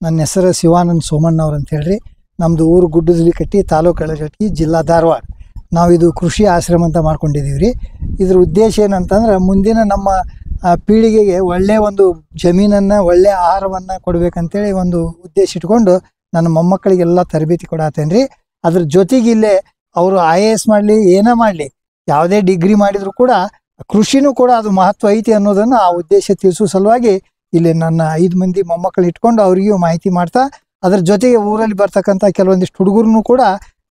ನನ್ನ ಹೆಸರು ಶಿವಾನಂದ್ ಸೋಮಣ್ಣವ್ರು ಅಂತ ಹೇಳ್ರಿ. ನಮ್ಮದು ಊರು ಗುಡ್ಡದಲಿಕಟ್ಟಿ, ತಾಲೂಕು ಅಳಗಟ್ಟಿ, ಜಿಲ್ಲಾ ಧಾರವಾಡ. ನಾವಿದು ಕೃಷಿ ಆಶ್ರಮ ಅಂತ ಮಾಡ್ಕೊಂಡಿದ್ದೀವಿ ರೀ. ಇದ್ರ ಉದ್ದೇಶ ಏನಂತಂದ್ರೆ ಮುಂದಿನ ನಮ್ಮ ಪೀಳಿಗೆಗೆ ಒಳ್ಳೆಯ ಒಂದು ಜಮೀನನ್ನು, ಒಳ್ಳೆಯ ಆಹಾರವನ್ನು ಕೊಡಬೇಕಂತೇಳಿ ಒಂದು ಉದ್ದೇಶ ಇಟ್ಕೊಂಡು ನನ್ನ ಮೊಮ್ಮಕ್ಕಳಿಗೆಲ್ಲ ತರಬೇತಿ ಕೊಡತ್ತೇನೆ ರೀ. ಅದ್ರ ಜೊತೆಗೆ ಇಲ್ಲೇ ಅವರು IAS ಮಾಡಲಿ, ಏನೇ ಮಾಡಲಿ, ಯಾವುದೇ ಡಿಗ್ರಿ ಮಾಡಿದ್ರು ಕೂಡ ಕೃಷಿನೂ ಕೂಡ ಅದು ಮಹತ್ವ ಐತಿ ಅನ್ನೋದನ್ನು ಆ ಉದ್ದೇಶ ತಿಳಿಸೋ ಸಲುವಾಗಿ ಇಲ್ಲಿ ನನ್ನ 5 ಮಂದಿ ಮೊಮ್ಮಕ್ಕಳು ಇಟ್ಕೊಂಡು ಅವರಿಗೂ ಮಾಹಿತಿ ಮಾಡ್ತಾ, ಅದ್ರ ಜೊತೆಗೆ ಊರಲ್ಲಿ ಬರ್ತಕ್ಕಂಥ ಕೆಲವೊಂದಿಷ್ಟು ಹುಡುಗರನ್ನು ಕೂಡ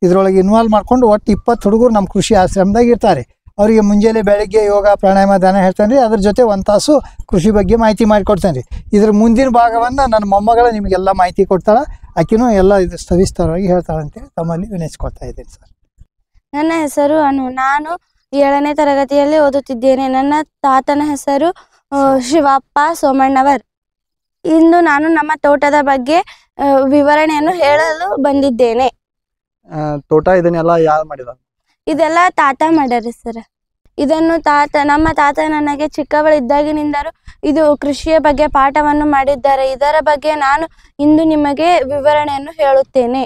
ಇದರೊಳಗೆ ಇನ್ವಾಲ್ವ್ ಮಾಡ್ಕೊಂಡು ಒಟ್ಟು 20 ಹುಡುಗರು ನಮ್ಮ ಕೃಷಿ ಆಶ್ರಮದಾಗ ಇರ್ತಾರೆ. ಅವರಿಗೆ ಮುಂಜಾನೆ ಬೆಳಗ್ಗೆ ಯೋಗ, ಪ್ರಾಣಾಯಾಮ, ಧ್ಯಾನ ಹೇಳ್ತಾನೆ ರೀ. ಅದ್ರ ಜೊತೆ 1 ತಾಸು ಕೃಷಿ ಬಗ್ಗೆ ಮಾಹಿತಿ ಮಾಡಿಕೊಡ್ತೇನೆ ರೀ. ಇದ್ರ ಮುಂದಿನ ಭಾಗವನ್ನು ನನ್ನ ಮೊಮ್ಮಗಳು ನಿಮಗೆಲ್ಲ ಮಾಹಿತಿ ಕೊಡ್ತಾಳೆ. ಆಕಿನೂ ಎಲ್ಲ ಇದು ಸವಿಸ್ತರವಾಗಿ ಹೇಳ್ತಾಳೆ ಅಂತೇಳಿ ತಮ್ಮಲ್ಲಿ ವಿನಯಿಸ್ಕೊಳ್ತಾ ಇದ್ದೀನಿ ಸರ್. ನನ್ನ ಹೆಸರು ಅನು. ನಾನು 7ನೇ ತರಗತಿಯಲ್ಲಿ ಓದುತ್ತಿದ್ದೇನೆ. ನನ್ನ ತಾತನ ಹೆಸರು ಶಿವಪ್ಪ ಸೋಮಣ್ಣವರ್. ಇಂದು ನಾನು ನಮ್ಮ ತೋಟದ ಬಗ್ಗೆ ವಿವರಣೆಯನ್ನು ಹೇಳಲು ಬಂದಿದ್ದೇನೆ. ತೋಟ ಇದನ್ನೆಲ್ಲ ಯಾರು ಮಾಡಿದ? ಇದೆಲ್ಲ ತಾತ ಮಾಡ್ಯಾರ ಸರ್. ಇದನ್ನು ನಮ್ಮ ತಾತ ನನಗೆ ಚಿಕ್ಕವಳಿದ್ದಾಗಿನಿಂದಲೂ ಇದು ಕೃಷಿಯ ಬಗ್ಗೆ ಪಾಠವನ್ನು ಮಾಡಿದ್ದಾರೆ. ಇದರ ಬಗ್ಗೆ ನಾನು ಇಂದು ನಿಮಗೆ ವಿವರಣೆಯನ್ನು ಹೇಳುತ್ತೇನೆ.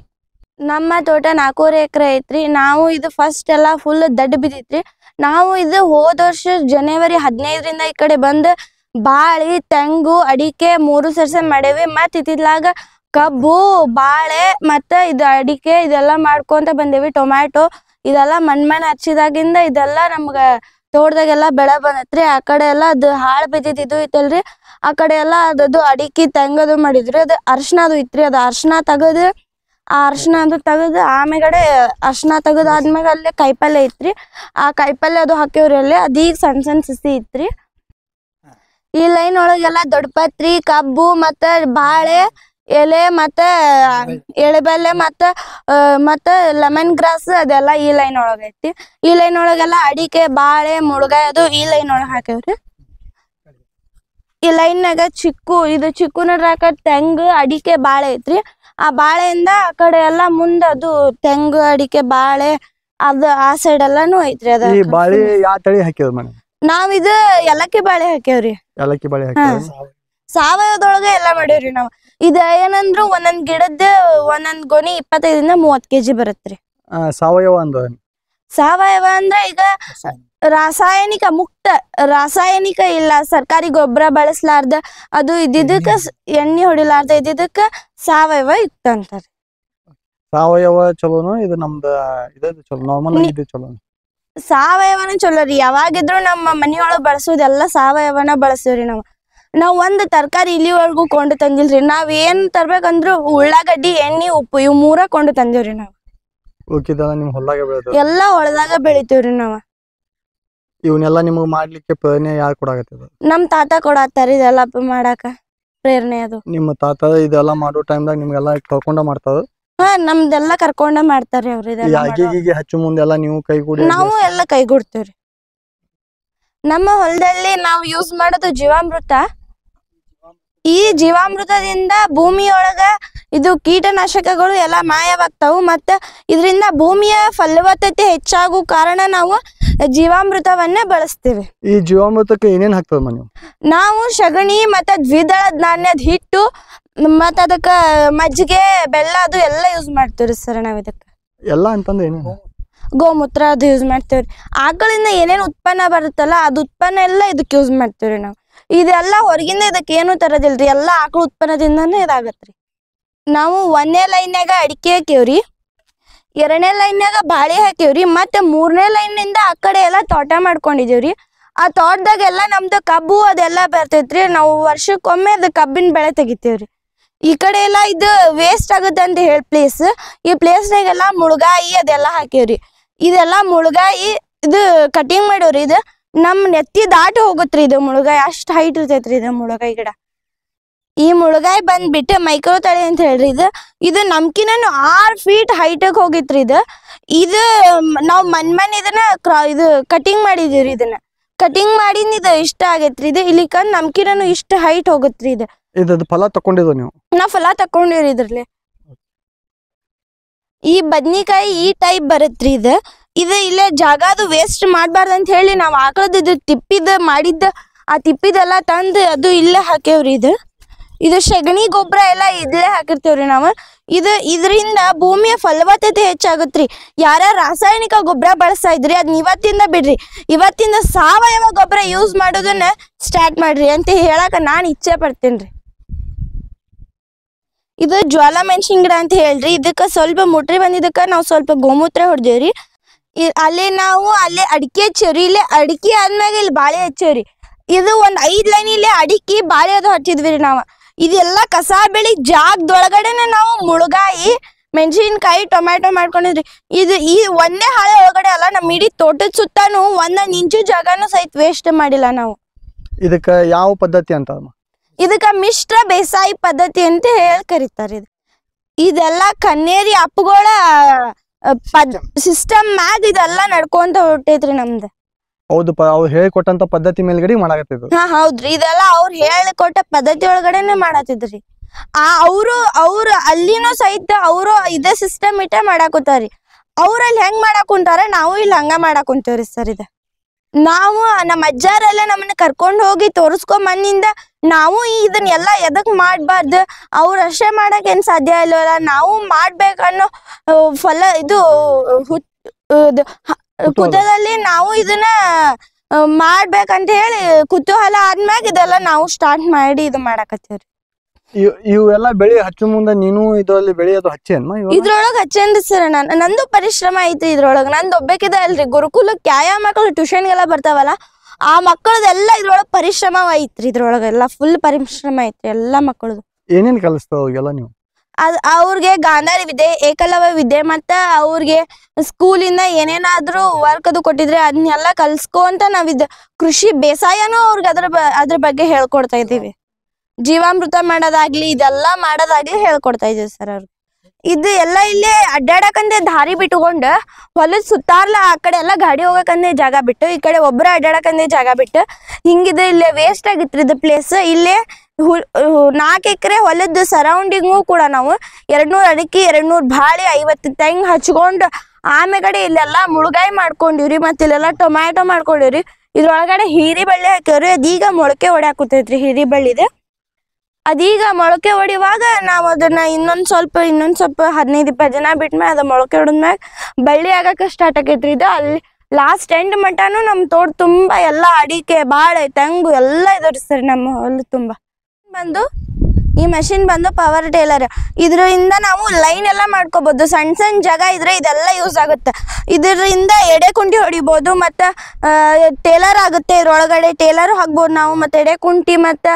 ನಮ್ಮ ತೋಟ 4 ಎಕರೆ ಐತ್ರಿ. ನಾವು ಇದು ಫಸ್ಟ್ ಎಲ್ಲ ಫುಲ್ ದಡ್ಡ ಬಿದ್ದಿತ್ರಿ. ನಾವು ಇದು ಹೋದ ವರ್ಷ ಜನವರಿ 15ರಿಂದ ಈ ಕಡೆ ಬಂದು ಬಾಳಿ, ತೆಂಗು, ಅಡಿಕೆ 3 ಸರ್ಸ ಮಾಡೇವಿ. ಮತ್ತು ಇತ್ತಿದ್ಲಾಗ ಕಬ್ಬು, ಬಾಳೆ ಮತ್ತು ಇದು ಅಡಿಕೆ ಇದೆಲ್ಲ ಮಾಡ್ಕೊಂತ ಬಂದೇವಿ. ಟೊಮ್ಯಾಟೊ ಇದೆಲ್ಲ ಮಣ್ಣು ಹಚ್ಚಿದಾಗಿಂದ ಇದೆಲ್ಲ ನಮ್ಗೆ ತೋಟದಾಗೆಲ್ಲ ಬೆಳೆ ಬಂದತ್ರಿ. ಆ ಕಡೆ ಎಲ್ಲ ಅದು ಹಾಳು ಬಿದ್ದಿದ್ದು ಐತಲ್ರಿ. ಆ ಕಡೆ ಎಲ್ಲ ಅದು ಅಡಿಕೆ, ತೆಂಗದು ಮಾಡಿದ್ರಿ. ಅದು ಅರ್ಶಿನ ಅದು ಇತ್ರಿ. ಅದು ಅರ್ಶಿನ ತೆಗೆದು ಆಮೇಗಡೆ ಅರ್ಶಿನ ತೆಗೆದಾದ್ಮ್ಯಾಗ ಅಲ್ಲೇ ಕಾಯಿಪಲ್ಲೆ ಐತ್ರಿ. ಆ ಕಾಯಿಪಲ್ಲೆ ಅದು ಹಾಕಿವ್ರಿ. ಅಲ್ಲೇ ಅದೀಗ ಸಣ್ಣ ಸಣ್ಣ ಸಸಿ ಐತ್ರಿ. ಈ ಲೈನ್ ಒಳಗೆಲ್ಲ ದೊಡ್ಡಪತ್ರಿ, ಕಬ್ಬು ಮತ್ತು ಬಾಳೆ ಎಲೆ ಮತ್ತು ಎಳೆಬೆಲ್ಲೆ ಮತ್ತು ಲೆಮನ್ ಗ್ರಾಸ್ ಅದೆಲ್ಲ ಈ ಲೈನ್ ಒಳಗೈತಿ. ಈ ಲೈನ್ ಒಳಗೆಲ್ಲ ಅಡಿಕೆ, ಬಾಳೆ, ಮುಳುಗಾಯಿ ಅದು ಈ ಲೈನ್ ಒಳಗೆ ಹಾಕೇವ್ರಿ. ಈ ಲೈನ್ನಾಗ ಚಿಕ್ಕು ನಡ್ರಾಕ ತೆಂಗು, ಅಡಿಕೆ, ಬಾಳೆ ಐತ್ರಿ. ಆ ಬಾಳೆಯಿಂದ ಆ ಕಡೆ ಎಲ್ಲ ಮುಂದೆ ಅದು ತೆಂಗು, ಅಡಿಕೆ, ಬಾಳೆ ಅದು ಆ ಸೈಡ್ ಎಲ್ಲಾನು ಐತ್ರಿ. ಅದ ಬಾಳೆ ಯಾವ ತಳಿ ಹಾಕಿದ್ರು ಮನೆ? ನಾವಿದು ಏಲಕ್ಕಿ ಬಾಳೆ ಹಾಕ್ಯವ್ರಿ. ಏಲಕ್ಕಿ ಬಾಳೆ ಹಾಕಿದ್ರು. ಸಾವಯವದೊಳಗೆ ಎಲ್ಲ ಮಾಡೇವ್ರಿ ನಾವು. ಇದ ಏನಂದ್ರು ಒಂದೊಂದ್ ಗಿಡದ ಒಂದೊಂದ್ ಗೊನಿ 25ರಿಂದ 30 kg ಬರತ್ರಿ. ಸಾವಯವ ಅಂದ್ರೆ ಈಗ ರಾಸಾಯನಿಕ ಮುಕ್ತ, ರಾಸಾಯನಿಕ ಇಲ್ಲ, ಸರ್ಕಾರಿ ಗೊಬ್ಬರ ಬಳಸಲಾರ್ದ, ಅದು ಇದ್ದಿದ್ದಕ್ಕ ಎಣ್ಣೆ ಹೊಡಿಲಾರ್ದ ಇದ್ದಿದ್ದಕ್ಕ ಸಾವಯವ ಯುಕ್ತ ಅಂತಾರೆ. ಸಾವಯವ ಚಲೋನು ಇದು ನಮ್ದು ಇದು ಚಲೋ? ನಾರ್ಮಲ್ ಇದು ಚಲೋ? ಸಾವಯವನ ಚಲೋ ರೀ. ಯಾವಾಗಿದ್ರು ನಮ್ಮ ಮನಿಯೊಳಗೆ ಬಳಸೋದೆಲ್ಲ ಸಾವಯವನ ಬಳಸ್ತೀವ್ರಿ. ನಾವು ಒಂದು ತರಕಾರಿ ಇಲ್ಲಿವರೆಗೂ ಕೊಂಡು ತಂದಿಲ್ರಿ. ನಾವ್ ಏನ್ ತರ್ಬೇಕಂದ್ರು ಉಳ್ಳಾಗಡ್ಡಿ, ಎಣ್ಣೆ, ಉಪ್ಪು ಇವ್ 3 ಕೊಂಡು ತಂದಿವ್ರಿ. ನಾವು ಎಲ್ಲಾ ಹೊಲದಾಗ ಬೆಳಿತೀವ್ರಿ. ನಾವ್ ಇವನ್ನೆಲ್ಲ ನಿಮಗ್ ಮಾಡ್ಲಿಕ್ಕೆ ಪ್ರೇರಣೆ ಯಾರು ಕೊಡಾಕತ್ತದ? ನಮ್ ತಾತ ಕೊಡಾತಾರ ಇದೆಲ್ಲ ಮಾಡಾಕ ಪ್ರೇರಣೆ. ಅದು ನಿಮ್ಮ ತಾತ ಇದೆಲ್ಲ ಮಾಡೋ ಟೈಮ್ದಾಗ ನಿಮ್ಗೆಲ್ಲ ಕರ್ಕೊಂಡ ಮಾಡ್ತಾರ? ನಮ್ದೆಲ್ಲ ಕರ್ಕೊಂಡ ಮಾಡ್ತಾರ್ರಿ ಅವ್ರ. ಹಚ್ಚು ಮುಂದೆಲ್ಲ ನೀವು ಕೈಗೂಡಿ? ನಾವು ಎಲ್ಲ ಕೈಗೂಡ್ತೇವ್ರಿ. ನಮ್ಮ ಹೊಲದಲ್ಲಿ ನಾವು ಯೂಸ್ ಮಾಡೋದು ಜೀವಾಮೃತ. ಈ ಜೀವಾಮೃತದಿಂದ ಭೂಮಿಯೊಳಗ ಇದು ಕೀಟನಾಶಕಗಳು ಎಲ್ಲ ಮಾಯವಾಗ್ತಾವು. ಮತ್ತೆ ಇದರಿಂದ ಭೂಮಿಯ ಫಲವತ್ತತೆ ಹೆಚ್ಚಾಗೋ ಕಾರಣ ನಾವು ಜೀವಾಮೃತವನ್ನೇ ಬಳಸ್ತೀವಿ. ಈ ಜೀವಾಮೃತಕ್ಕೆ ಏನೇನ್ ಹಾಕ್ತದ ಮನೆ? ನಾವು ಸಗಣಿ ಮತ್ತೆ ದ್ವಿದಳ ಧಾನ್ಯದ ಹಿಟ್ಟು ಮತ್ತ ಅದಕ್ಕ ಮಜ್ಜಿಗೆ, ಬೆಲ್ಲ ಅದು ಎಲ್ಲ ಯೂಸ್ ಮಾಡ್ತೀವ್ರಿ ಸರ್. ನಾವ್ ಇದಕ್ಕ ಎಲ್ಲ ಅಂತಂದ್ರೆ ಏನು? ಗೋಮೂತ್ರ ಅದು ಯೂಸ್ ಮಾಡ್ತೇವ್ರಿ. ಆಕಳಿಂದ ಏನೇನು ಉತ್ಪನ್ನ ಬರುತ್ತಲ್ಲ ಅದು ಉತ್ಪನ್ನ ಎಲ್ಲ ಇದಕ್ಕೆ ಯೂಸ್ ಮಾಡ್ತೇವ್ರಿ ನಾವು. ಇದೆಲ್ಲ ಹೊರಗಿಂದ ಇದಕ್ಕೆ ಏನು ತರೋದಿಲ್ರಿ. ಎಲ್ಲ ಆಕಳ ಉತ್ಪನ್ನದಿಂದಾನೇ ಇದಾಗತ್ರಿ. ನಾವು 1ನೇ ಲೈನ್ಯಾಗ ಅಡಿಕೆ ಹಾಕೇವ್ರಿ, 2ನೇ ಲೈನ್ಯಾಗ ಬಾಳೆ ಹಾಕೇವ್ರಿ, ಮತ್ತೆ 3ನೇ ಲೈನ್ನಿಂದ ಆ ಕಡೆ ಎಲ್ಲ ತೋಟ ಮಾಡ್ಕೊಂಡಿದೇವ್ರಿ. ಆ ತೋಟದಾಗೆಲ್ಲ ನಮ್ದು ಕಬ್ಬು ಅದೆಲ್ಲ ಬರ್ತೈತ್ರಿ. ನಾವು ವರ್ಷಕ್ಕೊಮ್ಮೆ ಅದು ಕಬ್ಬಿನ ಬೆಳೆ ತೆಗಿತೇವ್ರಿ. ಈ ಕಡೆ ಎಲ್ಲ ಇದು ವೇಸ್ಟ್ ಆಗುತ್ತೆ ಅಂತ ಹೇಳಿ ಪ್ಲೇಸ್, ಈ ಪ್ಲೇಸ್ನಾಗೆಲ್ಲ ಮುಳುಗಾಯಿ ಅದೆಲ್ಲ ಹಾಕೇವ್ರಿ. ಇದೆಲ್ಲ ಮುಳುಗಾಯಿ ಇದು ಕಟಿಂಗ್ ಮಾಡೇವ್ರಿ. ಇದು ನಮ್ ನೆತ್ತಿ ದಾಟಿ ಹೋಗುತ್ರಿ. ಇದು ಮುಳುಗಾಯಿ ಅಷ್ಟ್ ಹೈಟ್ ಇರ್ತೈತ್ರಿ. ಇದು ಮುಳುಗಾಯಿ ಗಿಡ. ಈ ಮುಳುಗಾಯಿ ಬಂದ್ಬಿಟ್ಟು ಮೈಕ್ರೋ ತಳಿ ಅಂತ ಹೇಳ್ರಿ. ಇದು ನಮ್ಕಿನ 6 feet ಹೈಟಗ್ ಹೋಗಿತ್ರಿ. ಇದು ನಾವ್ ಮನ್ ಇದನ್ನ ಇದು ಕಟಿಂಗ್ ಮಾಡಿದೀವ್ರಿ. ಇದನ್ನ ಕಟಿಂಗ್ ಮಾಡಿದ್ ಇದು ಇಷ್ಟ ಆಗೈತ್ರಿ. ಇದು ಇಲ್ಲಿ ಕಂದ್ ನಮ್ಕಿನ ಇಷ್ಟ ಹೈಟ್ ಹೋಗುತ್ರಿ. ಇದು ಫಲ ತಕೊಂಡಿದ್ದ ನೀವು? ನಾವ್ ಫಲ ತಕೊಂಡಿವ್ರಿ ಇದ್ರಲ್ಲಿ. ಈ ಬದ್ನಿಕಾಯಿ ಈ ಟೈಪ್ ಬರತ್ರಿ. ಇದು ಇಲ್ಲೇ ಜಾಗ ಅದು ವೇಸ್ಟ್ ಮಾಡ್ಬಾರ್ದು ಅಂತ ಹೇಳಿ ನಾವ್ ಆಕಳದ ಇದು ತಿಪ್ಪಿದ ಮಾಡಿದ್ದ ಆ ತಿಪ್ಪಿದೆಲ್ಲ ತಂದು ಅದು ಇಲ್ಲೇ ಹಾಕೇವ್ರಿ. ಇದು ಸಗಣಿ ಗೊಬ್ಬರ ಎಲ್ಲ ಇದ್ಲೇ ಹಾಕಿರ್ತೇವ್ರಿ ನಾವು. ಇದರಿಂದ ಭೂಮಿಯ ಫಲವತ್ತತೆ ಹೆಚ್ಚಾಗತ್ರಿ. ಯಾರ ರಾಸಾಯನಿಕ ಗೊಬ್ಬರ ಬಳಸ್ತಾ ಇದ್ರಿ ಅದನ್ನ ಇವತ್ತಿಂದ ಬಿಡ್ರಿ, ಇವತ್ತಿಂದ ಸಾವಯವ ಗೊಬ್ಬರ ಯೂಸ್ ಮಾಡೋದನ್ನ ಸ್ಟಾರ್ಟ್ ಮಾಡ್ರಿ ಅಂತ ಹೇಳಕ ನಾನು ಇಚ್ಛೆ ಪಡ್ತೇನ್ರಿ. ಇದು ಜ್ವಾಲಾಮೆಣಸಿನ ಗಿಡ ಅಂತ ಹೇಳ್ರಿ. ಇದಕ್ಕ ಸ್ವಲ್ಪ ಮುಟ್ರಿ ಬಂದಿದ್ದಕ್ಕ ನಾವು ಸ್ವಲ್ಪ ಗೋಮೂತ್ರ ಹೊಡೆದೇವ್ರಿ. ಅಲ್ಲೇ ಅಡಿಕೆ ಹಚ್ಚೇವ್ರಿ. ಇಲ್ಲಿ ಅಡಿಕೆ ಆದ್ಮ್ಯಾಗ ಇಲ್ಲಿ ಬಾಳೆ ಹಚ್ಚೇವ್ರಿ. ಇದು ಒಂದ್ 5 ಲೈನ್ ಇಲ್ಲಿ ಅಡಿಕೆ ಬಾಳೆ ಅದು ಹಚ್ಚಿದ್ವಿ ನಾವು. ಇದೆಲ್ಲ ಕಸ ಬೆಳಿ ಜಾಗದೊಳಗಡೆನೆ ನಾವು ಮುಳುಗಾಯಿ ಮೆಣಸಿನ್ಕಾಯಿ ಟೊಮ್ಯಾಟೊ ಮಾಡ್ಕೊಂಡಿದ್ರಿ. ಈ ಒಂದೇ ಹಾಳೆ ಒಳಗಡೆ ಅಲ್ಲ, ನಮ್ಮ ಇಡೀ ತೋಟದ ಸುತ್ತಾನು 1 ಇಂಚು ಜಾಗನೂ ಸಹಿತ ವೇಸ್ಟ್ ಮಾಡಿಲ್ಲ ನಾವು. ಇದಕ್ಕ ಯಾವ ಪದ್ಧತಿ ಅಂತ? ಇದಕ್ಕ ಮಿಶ್ರ ಬೇಸಾಯ ಪದ್ಧತಿ ಅಂತ ಹೇಳಿ ಕರೀತಾರೆ. ಇದೆಲ್ಲ ಕನ್ನೇರಿ ಅಪ್ಪುಗಳ ಸಿಸ್ಟಮ್ ಮ್ಯಾಗ ಇದೆಲ್ಲ ನಡ್ಕೊಂತ ಹೊಟ್ಟೈತ್ರಿ ನಮ್ದು. ಹೌದಪ್ಪ, ಅವ್ರು ಹೇಳಿಕೊಟ್ಟಂತ ಪದ್ಧತಿ ಮೇಲ್ಗಡೆ ಮಾಡಾಕತ್ತಿದ್ರು. ಹೌದ್ರಿ, ಇದೆಲ್ಲ ಅವ್ರು ಹೇಳಿಕೊಟ್ಟ ಪದ್ಧತಿ ಒಳಗಡೆನೆ ಮಾಡತ್ತಿದ್ರಿ. ಅವ್ರು ಅಲ್ಲಿನೂ ಸಹಿತ ಅವರು ಇದೇ ಸಿಸ್ಟಮ್ ಇಟ್ಟ ಮಾಡಾಕುಂತಾರಿ. ಅವ್ರಲ್ಲಿ ಹೆಂಗ್ ಮಾಡಾಕುಂತಾರ, ನಾವು ಇಲ್ಲಿ ಹಂಗ ಮಾಡಾಕುಂತೇವ್ರಿ ಸರ್. ನಾವು ನಮ್ಮ ಅಜ್ಜಾರೆಲ್ಲ ನಮ್ಮನ್ನ ಕರ್ಕೊಂಡ್ ಹೋಗಿ ತೋರಿಸ್ಕೊಂಡ್ ಮಣ್ಣಿಂದ ನಾವು ಇದನ್ನೆಲ್ಲ ಎದಕ್ ಮಾಡ್ಬಾರ್ದು, ಅವ್ರ ಅಷ್ಟೇ ಮಾಡಕ್ ಏನ್ ಸಾಧ್ಯ ಇಲ್ಲವಲ್ಲ, ನಾವು ಮಾಡ್ಬೇಕನ್ನೋ ಕುತೂಹಲದಲ್ಲಿ ನಾವು ಇದನ್ನ ಮಾಡ್ಬೇಕಂತ ಹೇಳಿ ಕುತೂಹಲ ಆದ್ಮ್ಯಾಗ ಇದೆಲ್ಲ ನಾವು ಸ್ಟಾರ್ಟ್ ಮಾಡಿ ಇದು ಮಾಡಾಕತ್ತೀವ್ರಿ. ಇವೆಲ್ಲ ಬೆಳಿ ಹಚ್ಚ ಮುಂದ ನೀನು ಇದ್ರಲ್ಲಿ ಬೆಳೆಯೋದು ಹಚ್ಚೇನ್ಮ? ಇದ್ರೊಳಗ ಹಚ್ಚೇನ್ರಿ ಸರ್. ನಂದು ಪರಿಶ್ರಮ ಐತಿ ಇದ್ರೊಳಗ. ನಂದು ಒಬ್ಬಕಿದೆ ಅಲ್ರಿ, ಗುರುಕುಲಕ್ಕೆ ಯಾವ ಮಕ್ಕಳು ಟ್ಯೂಷನ್ಗೆಲ್ಲ ಬರ್ತಾವಲ್ಲ ಆ ಮಕ್ಕಳದೆಲ್ಲ ಇದ್ರೊಳಗ ಪರಿಶ್ರಮ ಐತ್ರಿ. ಇದ್ರೊಳಗೆಲ್ಲ ಫುಲ್ ಪರಿಶ್ರಮ ಐತ್ರಿ ಎಲ್ಲಾ ಮಕ್ಕಳದು. ಏನೇನ್ ಕಲಿಸ್ತಾವ ಅವಾಗೆಲ್ಲ ನೀವು? ಅವ್ರಿಗೆ ಗಾಂಧಾರಿ ವಿದ್ಯೆ, ಏಕಲವ್ಯ ವಿದ್ಯೆ, ಮತ್ತ ಅವ್ರಿಗೆ ಸ್ಕೂಲಿಂದ ಏನೇನಾದ್ರೂ ವರ್ಕ್ ಅದು ಕೊಟ್ಟಿದ್ರೆ ಅದನ್ನೆಲ್ಲ ಕಲ್ಸ್ಕೊಂತ ನಾವಿದ್ ಕೃಷಿ ಬೇಸಾಯನೂ ಅವ್ರಿಗೆ ಅದ್ರ ಬಗ್ಗೆ ಹೇಳ್ಕೊಡ್ತಾ ಇದೀವಿ. ಜೀವಾಮೃತ ಮಾಡೋದಾಗ್ಲಿ ಇದೆಲ್ಲಾ ಮಾಡೋದಾಗ್ಲಿ ಹೇಳ್ಕೊಡ್ತಾ ಇದೀವಿ ಸರ್ ಅವ್ರಿಗೆ. ಇದು ಎಲ್ಲ ಇಲ್ಲೇ ಅಡ್ಡಾಡಕಂದೆ ದಾರಿ ಬಿಟ್ಕೊಂಡ್ ಹೊಲದ ಸುತ್ತಾರ್ಲ ಆ ಕಡೆ ಎಲ್ಲ ಗಾಡಿ ಹೋಗಕಂದೆ ಜಾಗ ಬಿಟ್ಟು, ಈ ಕಡೆ ಒಬ್ಬರ ಅಡ್ಡಾಡಕಂದೆ ಜಾಗ ಬಿಟ್ಟು ಹಿಂಗಿದ್ರೆ ಇಲ್ಲೇ ವೇಸ್ಟ್ ಆಗಿತ್ರಿ ಇದು ಪ್ಲೇಸ್. ಇಲ್ಲೇ 4 ಎಕರೆ ಹೊಲದ ಸರೌಂಡಿಂಗು ಕೂಡ ನಾವು 200 ಅಡಿಕೆ, 200 ಬಾಳೆ, 50 ತೆಂಗ್ ಹಚ್ಕೊಂಡು ಆಮೇಗಡೆ ಇಲ್ಲೆಲ್ಲ ಮುಳುಗಾಯಿ ಮಾಡ್ಕೊಂಡಿವ್ರಿ. ಮತ್ತೆ ಇಲ್ಲೆಲ್ಲ ಟೊಮ್ಯಾಟೊ ಮಾಡ್ಕೊಂಡಿವ್ರಿ. ಇದ್ರೊಳಗಡೆ ಹೀರಿ ಬಳ್ಳಿ ಹಾಕ್ಯವ್ರಿ. ಅದೀಗ ಮೊಳಕೆ ಹೊಡ್ಯಾಕುತ್ತೈತ್ರಿ ಹೀರಿ ಬಳ್ಳಿದೆ. ಅದೀಗ ಮೊಳಕೆ ಹೊಡಿವಾಗ ನಾವು ಅದನ್ನ ಇನ್ನೊಂದ್ ಸ್ವಲ್ಪ 15-20 ದಿನ ಬಿಟ್ಮ್ಯಾಗ ಅದ ಮೊಳಕೆ ಹೊಡದ್ಮ್ಯಾಗ ಬಳ್ಳಿ ಆಗಕ್ಕೆ ಸ್ಟಾರ್ಟ್ ಆಗೈತ್ರಿ. ಇದು ಅಲ್ಲಿ ಲಾಸ್ಟ್ ಎಂಡ್ ಮಟಾನು ನಮ್ ತೋಟ ತುಂಬಾ ಎಲ್ಲಾ ಅಡಿಕೆ, ಬಾಳೆ, ತೆಂಗು ಎಲ್ಲ ಇದಾವ್ರಿ ಸರ್ ನಮ್ಮ ಹೊಲ ತುಂಬಾ. ಈ ಮಷಿನ್ ಬಂದು ಪವರ್ ಟೇಲರ್. ಇದರಿಂದ ನಾವು ಲೈನ್ ಎಲ್ಲ ಮಾಡ್ಕೋಬಹುದು. ಸಣ್ಣ ಜಾಗ ಇದ್ರೆ ಇದೆಲ್ಲ ಯೂಸ್ ಆಗುತ್ತೆ. ಇದರಿಂದ ಎಡೆ ಕುಂಟಿ ಹೊಡಿಬಹುದು, ಮತ್ತ ಟೇಲರ್ ಆಗುತ್ತೆ. ಇದ್ರೊಳಗಡೆ ಟೇಲರ್ ಹಾಕ್ಬೋದು ನಾವು, ಮತ್ತೆ ಎಡೆ ಕುಂಟಿ ಮತ್ತ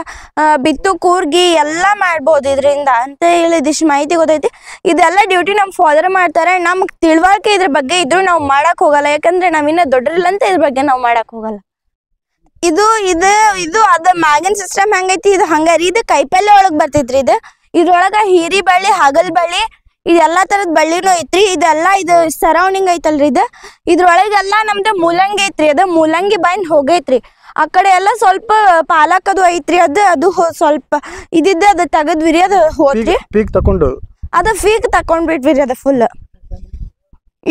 ಬಿತ್ತು ಕೂರ್ಗಿ ಎಲ್ಲ ಮಾಡ್ಬೋದು ಇದರಿಂದ ಅಂತ ಹೇಳಿ ಇದಿಷ್ಟು ಮಾಹಿತಿ ಗೊತ್ತೈತಿ. ಇದೆಲ್ಲ ಡ್ಯೂಟಿ ನಮ್ ಫಾದರ್ ಮಾಡ್ತಾರೆ. ನಮ್ಗೆ ತಿಳುವಳಿಕೆ ಇದ್ರ ಬಗ್ಗೆ ಇದ್ರು ನಾವು ಮಾಡಕ್ ಹೋಗಲ್ಲ, ಯಾಕಂದ್ರೆ ನಾವಿನ್ನ ದೊಡ್ಡರಿಲ್ಲ ಅಂತ ಇದ್ರ ಬಗ್ಗೆ ನಾವು ಮಾಡಕ್ ಹೋಗಲ್ಲ. ಇದು ಅದ ಮ್ಯಾಗಿನ್ ಸಿಸ್ಟಮ್ ಹೆಂಗೈತಿ, ಇದು ಹಂಗಾರಿ. ಇದು ಕೈಪಲ್ಲೆ ಒಳಗ್ ಬರ್ತೈತ್ರಿ. ಇದ್ರೊಳಗ ಹೀರಿ ಬಳ್ಳಿ, ಹಾಗಲ್ ಬಳ್ಳಿ, ಇದೆಲ್ಲಾ ತರದ್ ಬಳ್ಳಿನೂ ಐತ್ರಿ. ಇದೆಲ್ಲ ಇದು ಸರೌಂಡಿಂಗ್ ಐತಲ್ರಿ. ಇದ್ರೊಳಗೆಲ್ಲ ನಮ್ದು ಮೂಲಂಗಿ ಐತ್ರಿ. ಅದು ಮೂಲಂಗಿ ಬಂದ್ ಹೋಗೈತ್ರಿ. ಆ ಕಡೆ ಎಲ್ಲ ಸ್ವಲ್ಪ ಪಾಲಕ್ ಅದು ಐತ್ರಿ. ಅದು ಸ್ವಲ್ಪ ಇದಿದ್ದ ಅದು ತೆಗದ್ವಿರಿ, ಅದು ಹೋತ್ರಿ. ಅದು ಫೀಕ್ ತಕೊಂಡ್ಬಿಟ್ವಿರಿ ಅದು ಫುಲ್.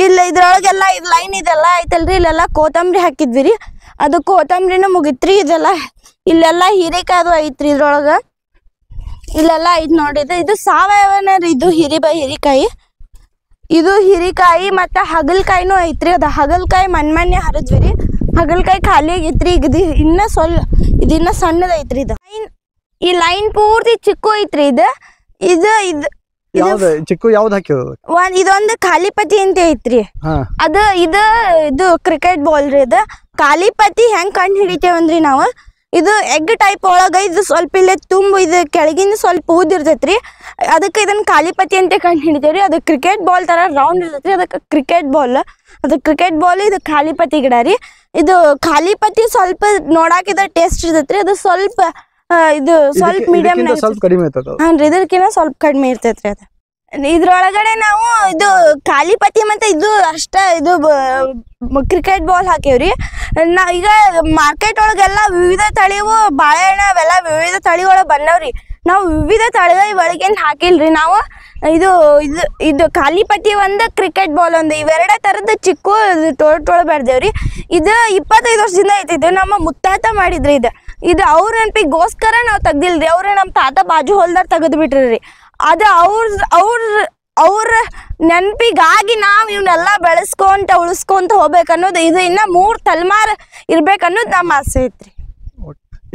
ಇಲ್ಲ ಇದ್ರೊಳಗೆಲ್ಲ ಇದು ಲೈನ್ ಇದೆಲ್ಲ ಐತಲ್ರಿ, ಇಲ್ಲೆಲ್ಲ ಕೊತ್ತಂಬರಿ ಹಾಕಿದ್ವಿರಿ. ಅದು ಕೊತ್ತಂಬರಿನೂ ಮುಗಿತ್ರಿ. ಇಲ್ಲೆಲ್ಲ ಹೀರೆಕಾಯಿ ಅದು ಐತ್ರಿ. ಇದ್ರೊಳಗ ಇಲ್ಲೆಲ್ಲ ಐತ್ ನೋಡಿದ್ರೆ ಇದು ಸಾವಯವನ ರೀ. ಇದು ಹೀರಿಕಾಯಿ. ಇದು ಹೀರಿಕಾಯಿ ಮತ್ತ ಹಗಲ್ಕಾಯಿನೂ ಐತ್ರಿ. ಅದ ಹಗಲ್ಕಾಯಿ ಮೊನ್ನೆ ಹರಿದ್ವಿರಿ. ಹಗಲ್ಕಾಯಿ ಖಾಲಿ ಆಗೈತ್ರಿ. ಈಗ ಇದಿನ್ನ ಸಣ್ಣದ ಐತ್ರಿ. ಈ ಲೈನ್ ಪೂರ್ತಿ ಚಿಕ್ಕು ಐತ್ರಿ. ಇದೊಂದು ಕಾಲಿಪತಿ ಅಂತ ಐತ್ರಿ. ಇದು ಕ್ರಿಕೆಟ್ ಬಾಲ್ ರೀ. ಇದು ಕಾಲಿಪತಿ ಹೆಂಗ್ ಕಂಡು ಹಿಡಿತೇವಂದ್ರಿ ನಾವು, ಇದು ಎಗ್ ಟೈಪ್ ಒಳಗ ಇದು ಸ್ವಲ್ಪ ಇಲ್ಲೇ ಇದು ಕೆಳಗಿಂದ ಸ್ವಲ್ಪ ಊದಿರ್ತೈತ್ರಿ. ಅದಕ್ಕೆ ಇದನ್ನ ಕಾಲಿಪತಿ ಅಂತ ಕಂಡು ಹಿಡಿತೇವ್ರಿ. ಅದು ಕ್ರಿಕೆಟ್ ಬಾಲ್ ತರ ರೌಂಡ್ ಇರ್ತೈತ್ರಿ. ಅದಕ್ಕೆ ಕ್ರಿಕೆಟ್ ಬಾಲ್ ಇದು ಕಾಲಿಪತಿ ಗಿಡ ರೀ. ಇದು ಕಾಲಿಪತಿ ಸ್ವಲ್ಪ ನೋಡಾಕಿದ ಟೇಸ್ಟ್ ಇರ್ತೈತ್ರಿ. ಅದು ಸ್ವಲ್ಪ ಮೀಡಿಯಂ ಹಾನ್ರಿ, ಇದಕ್ಕಿಂತ ಸ್ವಲ್ಪ ಕಡಿಮೆ ಇರ್ತೈತ್ರಿ. ಅದು ಇದ್ರೊಳಗಡೆ ನಾವು ಇದು ಕಾಲಿಪತಿ ಮತ್ತೆ ಇದು ಅಷ್ಟ ಇದು ಕ್ರಿಕೆಟ್ ಬಾಲ್ ಹಾಕೇವ್ರಿ. ಈಗ ಮಾರ್ಕೆಟ್ ಒಳಗೆಲ್ಲ ವಿವಿಧ ತಳಿವು ಬಾಳೆಹಣ್ಣು ಅವೆಲ್ಲ ವಿವಿಧ ತಳಿ ಒಳಗೆ ಬಂದವ್ರಿ. ನಾವು ವಿವಿಧ ತಳಿಗಳ ಒಳಗೇನ್ ಹಾಕಿಲ್ರಿ. ನಾವು ಇದು ಇದು ಇದು ಕಾಲಿಪತಿ ಒಂದು ಕ್ರಿಕೆಟ್ ಬಾಲ್ ಒಂದು ಇವೆರಡೇ ಥರದ ಚಿಕ್ಕು ಟೋಳ ಬೆಳ್ದೇವ್ರಿ. ಇದು 25 ವರ್ಷದಿಂದ ಐತಿ. ಇದು ನಮ್ಮ ಮುತ್ತಾತ ಮಾಡಿದ್ರಿ. ಇದು ಅವ್ರ ನೆನಪಿಗೋಸ್ಕರ ನಾವು ತೆಗ್ದಿಲ್ರಿ. ಅವ್ರ ನಮ್ಮ ತಾತ ಬಾಜು ಹೊಲ್ದಾರ ತೆಗೆದು ಬಿಟ್ರಿ. ಅದು ಅವ್ರ ನೆನಪಿಗಾಗಿ ನಾವು ಇವನ್ನೆಲ್ಲ ಬೆಳೆಸ್ಕೊಂತ ಉಳಿಸ್ಕೊಂತ ಹೋಗ್ಬೇಕನ್ನೋದು ಇದು ಇನ್ನ 3 ತಲೆಮಾರು ಇರ್ಬೇಕನ್ನೋದು ನಮ್ಮ ಆಸೆ ಐತ್ರಿ.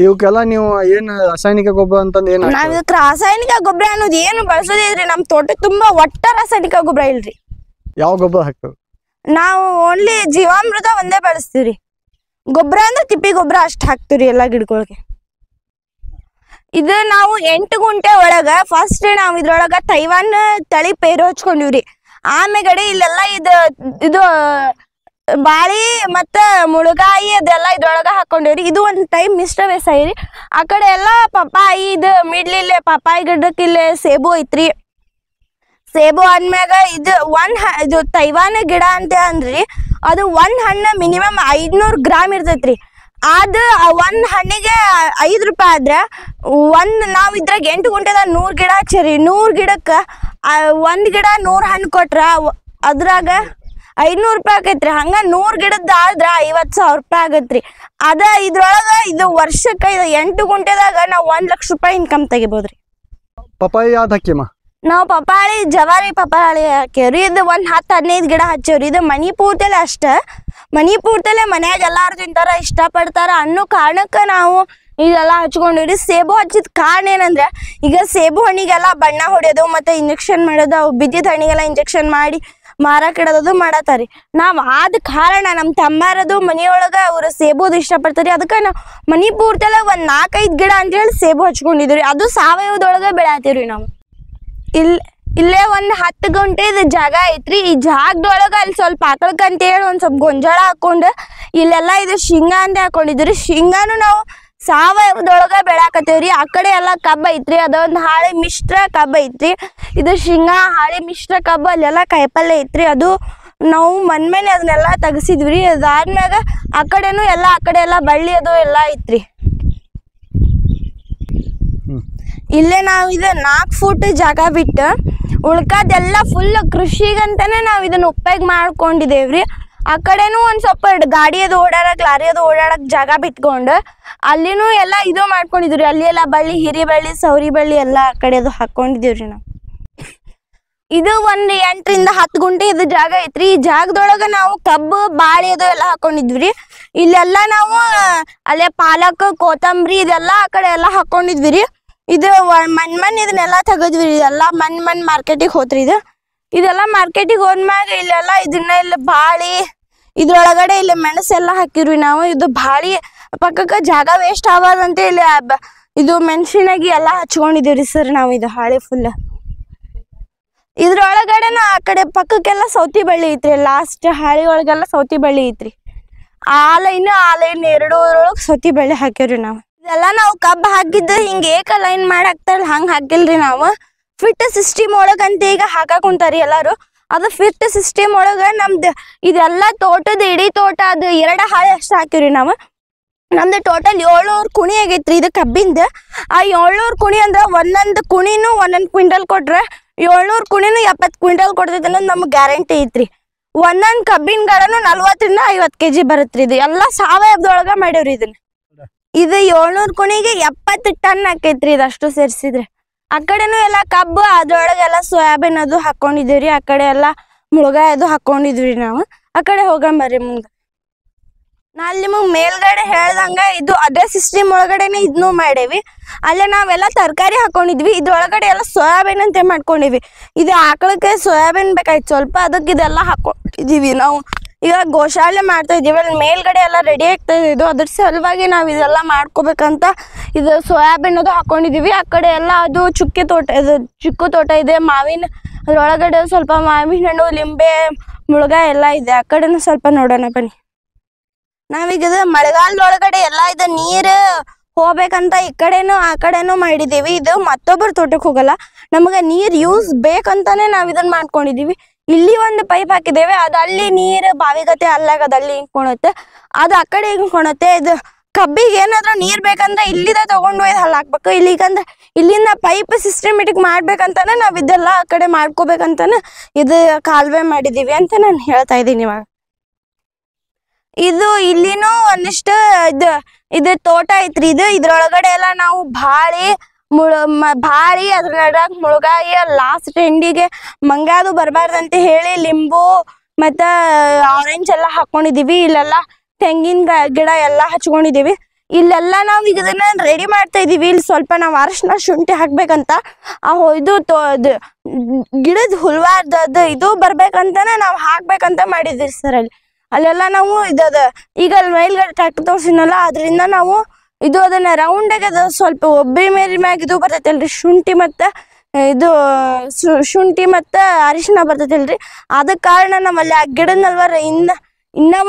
ಇವಕ್ಕೆಲ್ಲ ನೀವು ಏನ್ ರಾಸಾಯನಿಕ ಗೊಬ್ಬರ ಅಂತಂದ್ ಏನ್ ನಾವ್ ಇದಕ್ಕೆ ರಾಸಾಯನಿಕ ಗೊಬ್ಬರ ಅನ್ನೋದು ಏನು ಬಳಸೋದಿಲ್ರಿ. ನಮ್ಮ ತೋಟ ತುಂಬಾ ಒಟ್ಟ ರಾಸಾಯನಿಕ ಗೊಬ್ಬರ ಇಲ್ರಿ. ಯಾವ ಗೊಬ್ಬರ ಹಾಕ್ತೇವೆ? ನಾವು ಓನ್ಲಿ ಜೀವಾಮೃತ ಒಂದೇ ಬಳಸ್ತೀವ್ರಿ. ಗೊಬ್ಬರ ಅಂದ್ರೆ ತಿಪ್ಪಿ ಗೊಬ್ಬರ ಅಷ್ಟು ಹಾಕ್ತಿವ್ರಿ ಎಲ್ಲಾ ಗಿಡಗಳಿಗೆ. ಇದು ನಾವು 8 ಗುಂಟೆ ಒಳಗ ಫಸ್ಟ್ ನಾವು ಇದ್ರೊಳಗ ತೈವಾನ್ ತಳಿ ಪೇರು ಹಚ್ಕೊಂಡಿವ್ರಿ. ಆಮೇಗಡೆ ಇಲ್ಲೆಲ್ಲ ಇದು ಬಾಳಿ ಮತ್ತ ಮುಳುಗಾಯಿ ಅದೆಲ್ಲ ಇದ್ರೊಳಗ ಹಾಕೊಂಡಿವ್ರಿ. ಇದು ಒಂದ್ ಟೈಮ್ ಮಿಶ್ರ ಬೇಸಾಯ ರೀ. ಆ ಕಡೆ ಎಲ್ಲ ಪಪ್ಪಾಯಿ ಇದು ಮಿಡ್ಲಿಲ್ಲೇ ಪಪ್ಪಾಯಿ ಗಿಡಕ್ಕಿಲ್ಲೇ ಸೇಬು ಐತ್ರಿ. ಸೇಬು ಆದ್ಮ್ಯಾಗ ಇದು ತೈವಾನ್ ಗಿಡ ಅಂತ ಅಂದ್ರಿ. ಅದು ಒಂದ್ ಹಣ್ಣು ಮಿನಿಮಮ್ 500 ಗ್ರಾಮ್ ಇರ್ತೈತ್ರಿ. ಅದು ಒಂದ್ ಹಣ್ಣಿಗೆ 5 ರೂಪಾಯಿ ಆದ್ರೆ ನಾವ್ ಇದ್ರಾಗ 8 ಗುಂಟೆದಾಗ 100 ಗಿಡ ಹಚ್ಚಿರಿ. 100 ಗಿಡಕ್ಕೆ 1 ಗಿಡ 100 ಹಣ್ಣು ಕೊಟ್ರ ಅದ್ರಾಗ 500 ರೂಪಾಯಿ ಆಕೈತ್ರಿ. ಹಂಗ 100 ಗಿಡದ ಆದ್ರ 50,000 ರೂಪಾಯಿ ಆಗತ್ರಿ. ಇದ್ರೊಳಗ ಇದು ವರ್ಷಕ್ಕೆ 8 ಗುಂಟೆದಾಗ ನಾವು 1 ಲಕ್ಷ ರೂಪಾಯಿ ಇನ್ಕಮ್ ತೆಗಿಬೋದ್ರಿ. ಪಪ್ಪಾಯಿ ಯಾವ್ದು ಹಾಕಿಮ್ಮ? ನಾವು ಪಪ್ಪಾಳಿ ಜವಾರಿ ಪಪ್ಪಾಳಿ ಹಾಕ್ಯವ್ರಿ. ಇದು ಒಂದ್ 10-15 ಗಿಡ ಹಚ್ಚವ್ರಿ. ಇದು ಮನಿ ಪೂರ್ತಲೆ ಅಷ್ಟ. ಮನಿ ಪೂರ್ತಲೆ ಮನ್ಯಾಗ ಎಲ್ಲಾರು ತಿಂತಾರ, ಇಷ್ಟಪಡ್ತಾರ ಅನ್ನೋ ಕಾರಣಕ್ಕ ನಾವು ಇದೆಲ್ಲ ಹಚ್ಕೊಂಡಿವ್ರಿ. ಸೇಬು ಹಚ್ಚಿದ ಕಾರಣ ಏನಂದ್ರೆ ಈಗ ಸೇಬು ಹಣ್ಣಿಗೆಲ್ಲ ಬಣ್ಣ ಹೊಡೆಯೋದು ಮತ್ತೆ ಇಂಜೆಕ್ಷನ್ ಮಾಡೋದು, ಅವು ಬಿದ್ದಿದ ಹಣ್ಣಿಗೆಲ್ಲ ಇಂಜೆಕ್ಷನ್ ಮಾಡಿ ಮಾರಾಕಿಡೋದು ಮಾಡತಾರಿ. ನಾವ್ ಆದ ಕಾರಣ ನಮ್ಮ ತಮ್ಮಾರದು ಮನಿಯೊಳಗ ಅವ್ರು ಸೇಬುದು ಇಷ್ಟಪಡ್ತಾರಿ. ಅದಕ್ಕೆ ನಾವು ಮನಿ ಪೂರ್ತಲೆ ಒಂದ್ 4-5 ಗಿಡ ಅಂತ ಹೇಳಿ ಸೇಬು ಹಚ್ಕೊಂಡಿದ್ವಿ. ಅದು ಸಾವಯವದೊಳಗ ಬೆಳೆಯತ್ತೀವ್ರಿ ನಾವು. ಇಲ್ಲೇ ಒಂದ್ 10 ಗುಂಟೆ ಜಾಗ ಐತ್ರಿ. ಈ ಜಾಗದೊಳಗ ಅಲ್ಲಿ ಸ್ವಲ್ಪ ಆಕಳಕ್ಕಂತ ಹೇಳಿ ಒಂದ್ ಸ್ವಲ್ಪ ಗೊಂಜಾಳ ಹಾಕೊಂಡು ಇಲ್ಲೆಲ್ಲ ಇದು ಶೇಂಗಾ ಅಂತ ಹಾಕೊಂಡಿದ್ರಿ. ಶೇಂಗಾನು ನಾವು ಸಾವಯವದೊಳಗ ಬೆಳಾಕತ್ತೇವ್ರಿ. ಆ ಕಡೆ ಎಲ್ಲ ಕಬ್ಬ ಐತ್ರಿ. ಅದೊಂದು ಹಾಳೆ ಮಿಶ್ರ ಕಬ್ಬ ಐತ್ರಿ. ಇದು ಶೇಂಗಾ ಹಾಳೆ ಮಿಶ್ರ ಕಬ್ಬ. ಅಲ್ಲೆಲ್ಲ ಕಾಯಿಪಲ್ಲೆ ಐತ್ರಿ. ಅದು ನಾವು ಮನ್ಮೇನೆ ಅದನ್ನೆಲ್ಲ ತೆಗ್ಸಿದ್ವಿ. ಅದಾದ್ಮ್ಯಾಗ ಆ ಕಡೆ ಎಲ್ಲ ಬಳ್ಳಿ ಅದು ಎಲ್ಲ ಐತ್ರಿ. ಇಲ್ಲೇ ನಾವು ಇದು 4 ಫೂಟ್ ಜಾಗ ಬಿಟ್ಟು ಉಳ್ಕದೆಲ್ಲ ಫುಲ್ ಕೃಷಿಗಂತಾನೆ ನಾವು ಇದನ್ನ ಉಪಯೋಗ ಮಾಡ್ಕೊಂಡಿದ್ದೇವ್ರಿ. ಆ ಕಡೆನೂ ಒಂದ್ ಸ್ವಲ್ಪ ಗಾಡಿ ಅದು ಓಡಾಡಕ್ ಲಾರಿ ಅದು ಓಡಾಡಕ್ ಜಾಗ ಬಿಟ್ಕೊಂಡು ಅಲ್ಲಿನೂ ಎಲ್ಲ ಇದು ಮಾಡ್ಕೊಂಡಿದ್ವಿ. ಅಲ್ಲಿ ಎಲ್ಲ ಬಳ್ಳಿ ಹಿರಿ ಬಳ್ಳಿ ಸೌರಿ ಬಳ್ಳಿ ಎಲ್ಲ ಆ ಕಡೆ ಅದು ಹಾಕೊಂಡಿದೀವ್ರಿ ನಾವು. ಇದು ಒಂದ್ 8ರಿಂದ 10 ಗುಂಟೆ ಇದು ಜಾಗ ಐತ್ರಿ. ಈ ಜಾಗದೊಳಗ ನಾವು ಕಬ್ಬು ಬಾಳಿ ಅದು ಎಲ್ಲ ಹಾಕೊಂಡಿದ್ವಿ. ಇಲ್ಲೆಲ್ಲ ನಾವು ಅಲ್ಲೇ ಪಾಲಕ್ ಕೊತ್ತಂಬರಿ ಇದೆಲ್ಲ ಆ ಕಡೆ ಎಲ್ಲ ಹಾಕೊಂಡಿದ್ವಿ. ಇದು ಮಣ್ ಇದನ್ನೆಲ್ಲ ತೆಗದ್ವಿ. ಇದೆಲ್ಲ ಮಣ್ ಮಾರ್ಕೆಟಿಗೆ ಹೋತ್ರಿ. ಇದೆಲ್ಲ ಮಾರ್ಕೆಟಿಗೆ ಹೋದ್ಮ್ಯಾಗ ಇಲ್ಲೆಲ್ಲ ಇದನ್ನ ಬಾಳಿ ಇದ್ರೊಳಗಡೆ ಇಲ್ಲಿ ಮೆಣಸೆಲ್ಲ ಹಾಕಿರ್ವಿ ನಾವು. ಇದು ಬಾಳಿ ಪಕ್ಕಕ್ಕೆ ಜಾಗ ವೇಸ್ಟ್ ಆಗದಂತ ಇಲ್ಲಿ ಇದು ಮೆಣಸಿನಾಗಿ ಎಲ್ಲ ಹಚ್ಕೊಂಡಿದೀವ್ರಿ ಸರ್ ನಾವು. ಇದು ಹಾಳೆ ಫುಲ್ ಇದ್ರೊಳಗಡೆನ ಆ ಕಡೆ ಪಕ್ಕಕ್ಕೆಲ್ಲ ಸೌತಿ ಬಳ್ಳಿ ಐತ್ರಿ. ಲಾಸ್ಟ್ ಹಾಳಿ ಒಳಗೆಲ್ಲ ಸೌತಿ ಬಳ್ಳಿ ಐತ್ರಿ. ಆ ಲೈನ್ 2 ಒಳಗೆ ಸೌತಿ ಬಳ್ಳಿ ಹಾಕಿವ್ರಿ ನಾವು. ಇದೆಲ್ಲ ನಾವು ಕಬ್ಬು ಹಾಕಿದ್ದು ಹಿಂಗ ಏಕ ಲೈನ್ ಮಾಡಿ ಹಾಕ್ತಾರಲ್ಲ ಹಂಗ ಹಾಕಿಲ್ರಿ ನಾವು. ಫಿಟ್ ಸಿಸ್ಟಮ್ ಒಳಗಂತ ಈಗ ಹಾಕಾಕ್ ಕುಂತಾರಿ ಎಲ್ಲಾರು. ಅದು ಫಿಟ್ ಸಿಸ್ಟಮ್ ಒಳಗ ನಮ್ದು ಇದೆಲ್ಲ ತೋಟದ ಇಡೀ ತೋಟ ಅದು 2 ಹಾಳೆ ಅಷ್ಟು ಹಾಕಿವ್ರಿ ನಾವು. ನಮ್ದು ಟೋಟಲ್ 700 ಕುಣಿ ಆಗೈತ್ರಿ ಇದು ಕಬ್ಬಿಂದ. ಆ 700 ಕುಣಿ ಅಂದ್ರ ಒಂದೊಂದು ಕುಣಿನೂ 1 ಕ್ವಿಂಟಲ್ ಕೊಟ್ರೆ 700 ಕುಣಿನೂ 70 ಕ್ವಿಂಟಲ್ ಕೊಡ್ತೈತಿ ಅನ್ನೋದು ನಮ್ಗೆ ಗ್ಯಾರಂಟಿ ಐತ್ರಿ. ಒಂದೊಂದು ಕಬ್ಬಿನ ಗಾಳನು 40ರಿಂದ 50 kg ಬರುತ್ರಿ. ಇದು ಎಲ್ಲ ಸಾವಯವದೊಳಗ ಮಾಡೇವ್ರಿ ಇದನ್ನ. ಇದು 700 ಕುಣಿಗೆ 70 ಟನ್ ಆಕೈತ್ರಿ ಇದಷ್ಟು ಸೇರಿಸಿದ್ರೆ. ಆ ಕಡೆನೂ ಎಲ್ಲ ಕಬ್ಬು ಅದ್ರೊಳಗೆಲ್ಲ ಸೋಯಾಬೀನ್ ಅದು ಹಾಕೊಂಡಿದ್ದೀವ್ರಿ. ಆ ಕಡೆ ಎಲ್ಲ ಮುಳುಗಾಯಿ ಅದು ಹಾಕೊಂಡಿದ್ವಿ ನಾವು. ಆ ಕಡೆ ಹೋಗಂಬರ್ರಿ ಮುಂದೆ. ನಾಲ್ ನಿಮಗ್ ಮೇಲ್ಗಡೆ ಹೇಳ್ದಂಗ ಇದು ಅದೇ ಸಿಸ್ಟಮ್ ಒಳಗಡೆನೆ ಇದನ್ನು ಮಾಡೇವಿ. ಅಲ್ಲೇ ನಾವೆಲ್ಲ ತರಕಾರಿ ಹಾಕೊಂಡಿದ್ವಿ. ಇದ್ರೊಳಗಡೆ ಎಲ್ಲ ಸೋಯಾಬೀನ್ ಅಂತ ಮಾಡ್ಕೊಂಡಿವಿ. ಇದು ಆಕಳಕ್ಕೆ ಸೋಯಾಬೀನ್ ಬೇಕಾಯ್ತು ಸ್ವಲ್ಪ, ಅದಕ್ಕೆ ಇದೆಲ್ಲ ಹಾಕೊಂಡಿದೀವಿ ನಾವು. ಈಗ ಗೋಶಾಲೆ ಮಾಡ್ತಾ ಇದೀವಿ. ಅಲ್ಲಿ ಮೇಲ್ಗಡೆ ಎಲ್ಲ ರೆಡಿ ಆಗ್ತಾ ಇದ್ದು ಅದ್ರ ಸಲುವಾಗಿ ನಾವು ಇದೆಲ್ಲ ಮಾಡ್ಕೋಬೇಕಂತ ಇದು ಸೋಯಾಬೀನ್ ಅದು ಹಾಕೊಂಡಿದೀವಿ. ಆ ಕಡೆ ಎಲ್ಲ ಅದು ಚಿಕ್ಕು ತೋಟ ಇದೆ. ಮಾವಿನ ಅದ್ರೊಳಗಡೆ ಸ್ವಲ್ಪ ಮಾವಿನ ಹಣ್ಣು ಲಿಂಬೆ ಮುಳುಗಾಯಿ ಎಲ್ಲ ಇದೆ. ಆ ಕಡೆನೂ ಸ್ವಲ್ಪ ನೋಡೋಣ ಬನ್ನಿ. ನಾವೀಗ ಮಳೆಗಾಲದೊಳಗಡೆ ಎಲ್ಲ ಇದು ನೀರು ಹೋಗ್ಬೇಕಂತ ಈ ಕಡೆನೂ ಆ ಕಡೆನೂ ಮಾಡಿದೀವಿ. ಇದು ಮತ್ತೊಬ್ಬರ ತೋಟಕ್ಕೆ ಹೋಗಲ್ಲ, ನಮಗೆ ನೀರ್ ಯೂಸ್ ಬೇಕಂತಾನೆ ನಾವ್ ಇದನ್ನ ಮಾಡ್ಕೊಂಡಿದೀವಿ. ಇಲ್ಲಿ ಒಂದು ಪೈಪ್ ಹಾಕಿದ್ದೇವೆ. ಅದು ಅಲ್ಲಿ ನೀರು ಬಾವಿಗತೆ ಅಲ್ಲಾಗದ ಅಲ್ಲಿ ಹಿಂಗ್ ಕೊಣುತ್ತೆ, ಅದು ಆ ಕಡೆ ಹಿಂಗ್ ಕೊಣುತ್ತೆ. ಇದು ಕಬ್ಬಿಗೆ ಏನಾದ್ರು ನೀರ್ ಬೇಕಂದ್ರೆ ಇಲ್ಲಿದ ತಗೊಂಡು ಹೋಗಿ ಹಲ್ಲ ಹಾಕ್ಬೇಕು. ಇಲ್ಲಿಗಂದ್ರೆ ಇಲ್ಲಿಂದ ಪೈಪ್ ಸಿಸ್ಟಮೆಟಿಕ್ ಮಾಡ್ಬೇಕಂತಾನೆ ನಾವ್ ಇದೆಲ್ಲ ಆ ಕಡೆ ಮಾಡ್ಕೋಬೇಕಂತಾನೆ ಇದು ಕಾಲುವೆ ಮಾಡಿದೀವಿ ಅಂತ ನಾನು ಹೇಳ್ತಾ ಇದ್ದೀನಿ ಇವಾಗ. ಇದು ಇಲ್ಲಿನೂ ಒಂದಿಷ್ಟು ಇದು ತೋಟ ಐತ್ರಿ. ಇದ್ರೊಳಗಡೆ ಎಲ್ಲ ನಾವು ಬಾಳಿ ಅದ್ರ ಮುಳುಗಾಯಿ ಲಾಸ್ಟ್ ಎಂಡಿಗೆ ಮಂಗಾದು ಬರ್ಬಾರ್ದಂತ ಹೇಳಿ ಲಿಂಬು ಮತ್ತ ಆರೆಂಜ್ ಎಲ್ಲ ಹಾಕೊಂಡಿದೀವಿ. ಇಲ್ಲೆಲ್ಲ ತೆಂಗಿನ ಗಿಡ ಎಲ್ಲ ಹಚ್ಕೊಂಡಿದೀವಿ. ಇಲ್ಲೆಲ್ಲ ನಾವ್ ಈಗ ಇದನ್ನ ರೆಡಿ ಮಾಡ್ತಾ ಇದೀವಿ. ಇಲ್ಲಿ ಸ್ವಲ್ಪ ನಾವ್ ಅರಶಿನ ಶುಂಠಿ ಹಾಕ್ಬೇಕಂತ ಇದು ಗಿಡದ ಹುಲ್ವಾರ್ದ ಇದು ಬರ್ಬೇಕಂತಾನೆ ನಾವ್ ಹಾಕ್ಬೇಕಂತ ಮಾಡಿದ್ವಿ ಸರ್. ಅಲ್ಲೆಲ್ಲ ನಾವು ಈಗ ಅಲ್ಲಿ ಮೇಲ್ಗಡೆ ಟ್ರ್ಯಾಕ್ಟರ್ ತೋರ್ಸಿನಲ್ಲ ಅದರಿಂದ ನಾವು ಅದನ್ನ ರೌಂಡ್ ಆಗಿ ಸ್ವಲ್ಪ ಒಬ್ಬರಿ ಮೇರಿ ಮ್ಯಾಗ ಇದು ಬರ್ತೈತಲ್ರಿ ಶುಂಠಿ ಮತ್ತ ಅರಿಶಿನ ಬರ್ತೈತಲ್ರಿ. ಅದ ಕಾರಣ ನಾವಲ್ಲಿ ಆ ಗಿಡದ ನಲ್ವರ ಇನ್ನ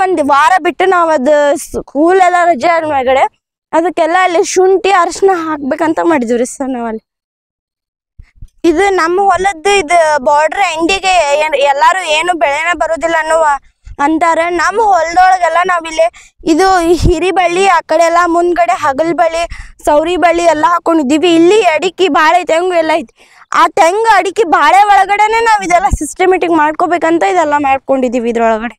ಒಂದ್ ವಾರ ಬಿಟ್ಟು ನಾವ್ ಸ್ಕೂಲ್ ಎಲ್ಲ ರಜೆ ಆದ್ಮೇಲೆ ಅದಕ್ಕೆಲ್ಲ ಅಲ್ಲಿ ಶುಂಠಿ ಅರಿಶಿನ ಹಾಕ್ಬೇಕಂತ ಮಾಡಿದ್ವಿ ಸರ್ ನಾವಲ್ಲಿ. ಇದು ನಮ್ಮ ಹೊಲದ್ದು ಬಾರ್ಡರ್ ಎಂಡಿಗೆ ಎಲ್ಲಾರು ಏನು ಬೆಳೆನ ಬರೋದಿಲ್ಲ ಅಂತಾರ. ನಮ್ಮ ಹೊಲದೊಳಗೆಲ್ಲ ನಾವಿಲ್ಲಿ ಹಿರಿ ಬಳ್ಳಿ ಆ ಕಡೆ ಎಲ್ಲ ಮುಂದ್ಗಡೆ ಹಗಲ್ ಬಳ್ಳಿ ಸೌರಿ ಬಳ್ಳಿ ಎಲ್ಲ ಹಾಕೊಂಡಿದೀವಿ. ಇಲ್ಲಿ ಅಡಿಕೆ ಬಾಳೆ ತೆಂಗು ಎಲ್ಲ ಐತಿ. ಆ ತೆಂಗು ಅಡಿಕೆ ಬಾಳೆ ಒಳಗಡೆನೆ ನಾವ್ ಇದೆಲ್ಲ ಸಿಸ್ಟಮೆಟಿಕ್ ಮಾಡ್ಕೋಬೇಕಂತ ಇದೆಲ್ಲ ಮಾಡ್ಕೊಂಡಿದೀವಿ ಇದ್ರೊಳಗಡೆ.